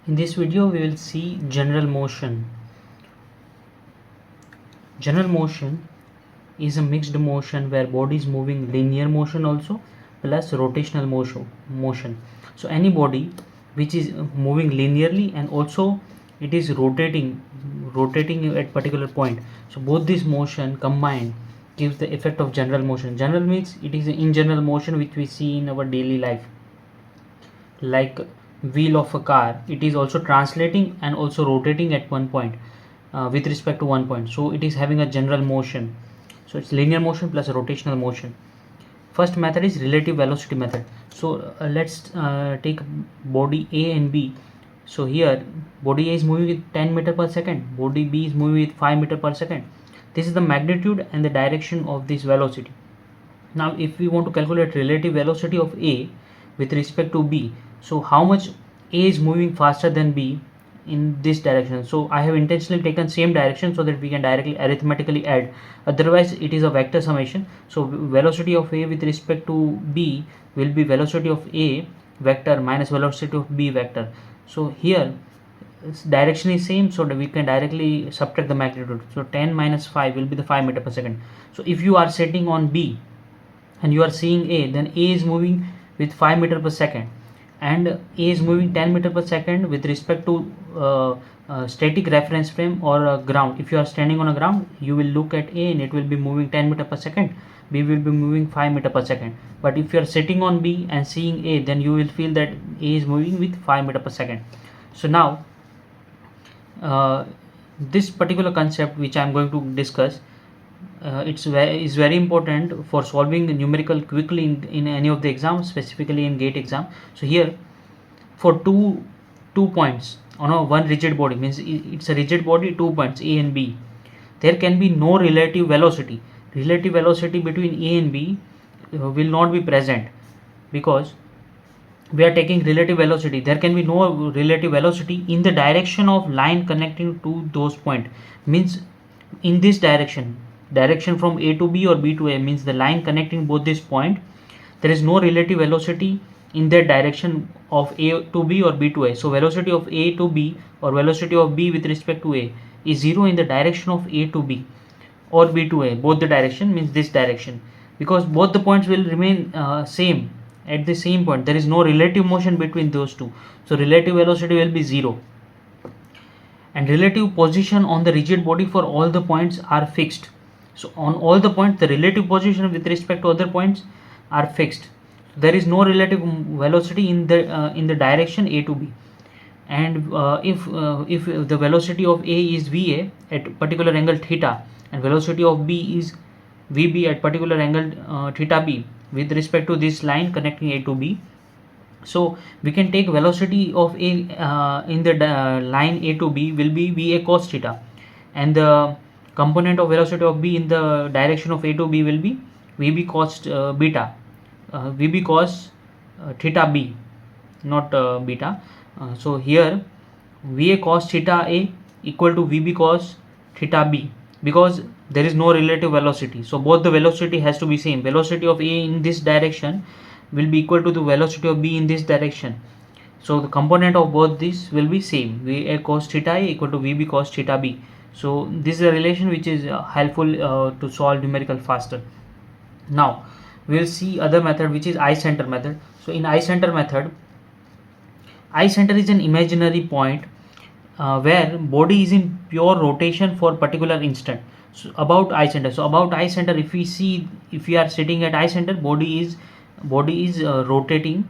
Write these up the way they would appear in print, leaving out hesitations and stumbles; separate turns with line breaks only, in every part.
In this video we will see general motion. General motion is a mixed motion where body is moving linear motion also plus rotational motion. So any body which is moving linearly and also it is rotating at particular point. So both this motion combined gives the effect of general motion. General means it is in general motion which we see in our daily life, like wheel of a car. It is also translating and also rotating at one point with respect to one point, so it is having a general motion. So it's linear motion plus rotational motion. First method is relative velocity method. So let's take body A and B. So here body A is moving with 10 meter per second, body B is moving with 5 meter per second. This is the magnitude and the direction of this velocity. Now if we want to calculate relative velocity of A with respect to B, so how much A is moving faster than B in this direction. So I have intentionally taken same direction so that we can directly arithmetically add, otherwise it is a vector summation. So velocity of A with respect to B will be velocity of A vector minus velocity of B vector. So here direction is same, so that we can directly subtract the magnitude. So 10 minus 5 will be the 5 meter per second. So if you are sitting on B and you are seeing A, then A is moving with 5 meter per second and A is moving 10 meter per second with respect to static reference frame or ground. If you are standing on a ground, you will look at A and it will be moving 10 meter per second, B will be moving 5 meter per second. But if you are sitting on B and seeing A, then you will feel that A is moving with 5 meter per second. So now this particular concept which I am going to discuss, is very important for solving numerical quickly in any of the exams, specifically in GATE exam. So here for two points on a one rigid body, means it's a rigid body, 2 points A and B, there can be no relative velocity. Relative velocity between A and B will not be present, because we are taking relative velocity. There can be no relative velocity in the direction of line connecting to those points, means in this direction from A to B or B to A, means the line connecting both this point, there is no relative velocity in that direction of A to B or B to A. So velocity of A to B or velocity of B with respect to A is 0 in the direction of A to B or B to A, both the direction, means this direction, because both the points will remain same at the same point. There is no relative motion between those two, so relative velocity will be 0. And relative position on the rigid body for all the points are fixed. So on all the points, the relative position with respect to other points are fixed. There is no relative velocity in the direction A to B. And if the velocity of A is VA at particular angle theta, and velocity of B is VB at particular angle theta B with respect to this line connecting A to B, so we can take velocity of A in the line A to B will be VA cos theta, and the component of velocity of B in the direction of A to B will be VB cos beta, VB cos theta B, not beta. So here VA cos theta A equal to VB cos theta B, because there is no relative velocity, so both the velocity has to be same. Velocity of A in this direction will be equal to the velocity of B in this direction, so the component of both these will be same. VA cos theta A equal to VB cos theta B. So this is a relation which is helpful to solve numerical faster. Now we will see other method, which is eye center method. So in eye center method, eye center is an imaginary point where body is in pure rotation for particular instant. So about eye center, if we see, if we are sitting at eye center, body is rotating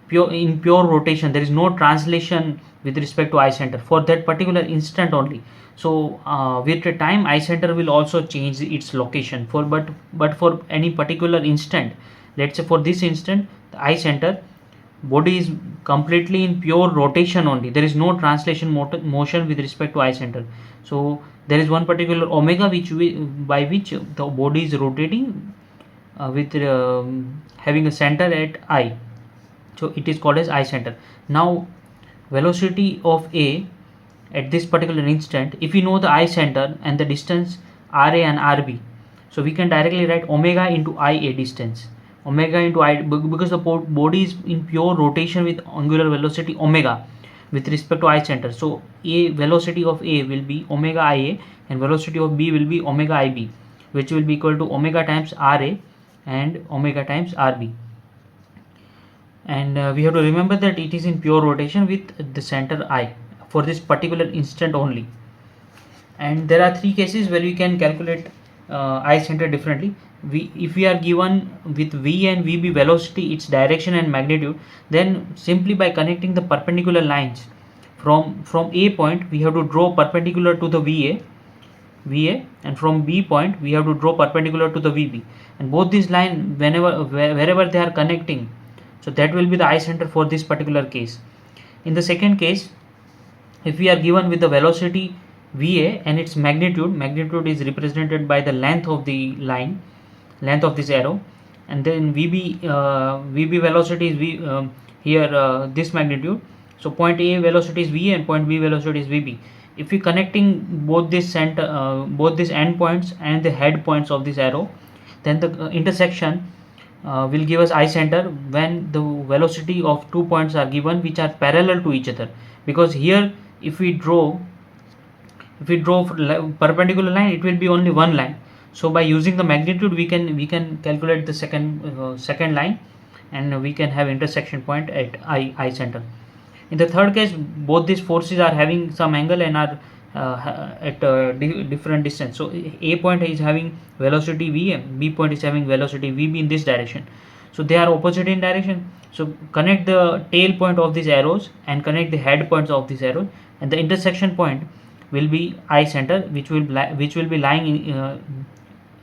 pure rotation. There is no translation with respect to eye center for that particular instant only. So with the time, eye center will also change its location for, but for any particular instant, let's say for this instant, the eye center body is completely in pure rotation only. There is no translation motion with respect to eye center. So there is one particular omega by which the body is rotating with having a center at eye. So it is called as eye center. Now velocity of A at this particular instant, if we know the eye center and the distance RA and RB, so we can directly write omega into IA distance, omega into I, because the body is in pure rotation with angular velocity omega. with respect to I center. So a velocity of A will be omega Ia and velocity of B will be omega Ib, which will be equal to omega times Ra and omega times Rb. And we have to remember that it is in pure rotation with the center I for this particular instant only. And there are three cases where we can calculate I center differently. If we are given with V and Vb velocity, its direction and magnitude, then simply by connecting the perpendicular lines from A point, we have to draw perpendicular to the VA, and from B point we have to draw perpendicular to the VB, and both these lines wherever they are connecting, so that will be the I center for this particular case. In the second case, if we are given with the velocity Va and its magnitude is represented by the length of the line, length of this arrow, and then VB velocity is this magnitude. So point A velocity is Va and point B velocity is Vb. If we connecting both these end points and the head points of this arrow, then the intersection will give us I center when the velocity of 2 points are given which are parallel to each other, because here if we draw perpendicular line, it will be only one line. So by using the magnitude we can calculate the second line, and we can have intersection point at I center. In the third case, both these forces are having some angle and are at different distance. So A point is having velocity V and B point is having velocity Vb in this direction. So they are opposite in direction. So connect the tail point of these arrows and connect the head points of these arrows, and the intersection point will be I center, which will be lying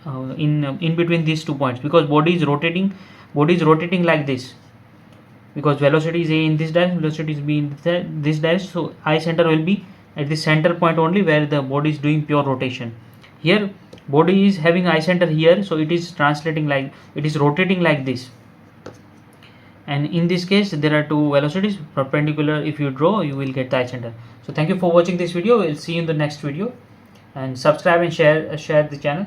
in between these 2 points, because body is rotating like this, because velocity is A in this direction, velocity is B in this direction. So I center will be at the center point only, where the body is doing pure rotation. Here body is having I center here, so it is rotating like this, and in this case there are two velocities perpendicular. If you draw, you will get the I center. So thank you for watching this video. We'll see you in the next video, and subscribe and share the channel.